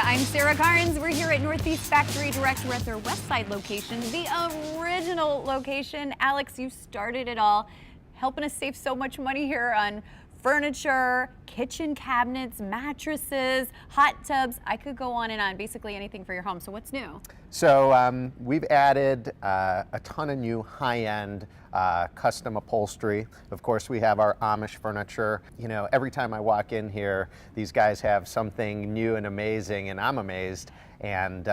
I'm Sarah Carnes. We're here at Northeast Factory Direct. We're at their West Side location, the original location. Alex, you started it all, helping us save so much money here on furniture, kitchen cabinets, mattresses, hot tubs. I could go on and on, basically anything for your home. So what's new? So we've added a ton of new high-end custom upholstery. Of course, we have our Amish furniture. You know, every time I walk in here, these guys have something new and amazing, and I'm amazed and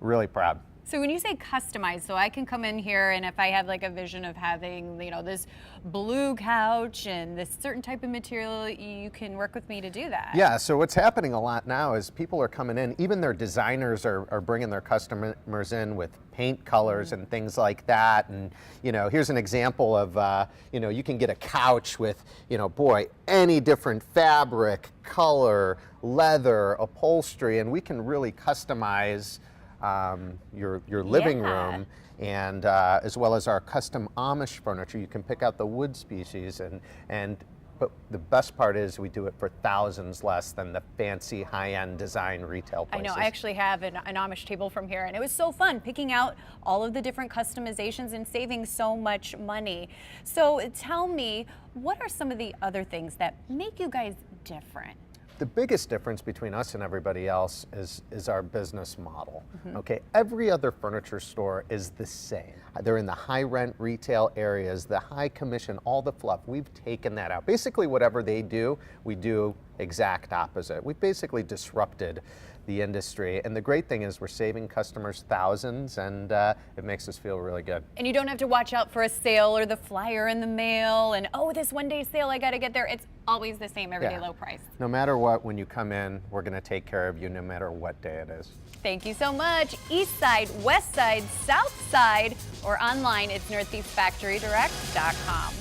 really proud. So when you say customized, so I can come in here and if I have like a vision of having, you know, this blue couch and this certain type of material, you can work with me to do that. Yeah, so what's happening a lot now is people are coming in, even their designers are bringing their customers in with paint colors and things like that. And, you know, here's an example of, you know, you can get a couch with, you know, boy, any different fabric, color, leather, upholstery, and we can really customize your living room, and as well as our custom Amish furniture. You can pick out the wood species, but the best part is we do it for thousands less than the fancy high-end design retail places. I know, I actually have an Amish table from here, and it was so fun picking out all of the different customizations and saving so much money. So tell me, what are some of the other things that make you guys different? The biggest difference between us and everybody else is our business model. Okay, every other furniture store is the same. They're in the high rent retail areas, the high commission, all the fluff. We've taken that out. Basically, whatever they do, we do exact opposite. We've basically disrupted the industry, and the great thing is we're saving customers thousands, and it makes us feel really good. And you don't have to watch out for a sale or the flyer in the mail and, oh, this one-day sale, I gotta get there. It's always the same everyday low price. No matter what, when you come in, we're gonna take care of you no matter what day it is. Thank you so much. East Side, West Side, South Side, or online, it's northeastfactorydirect.com.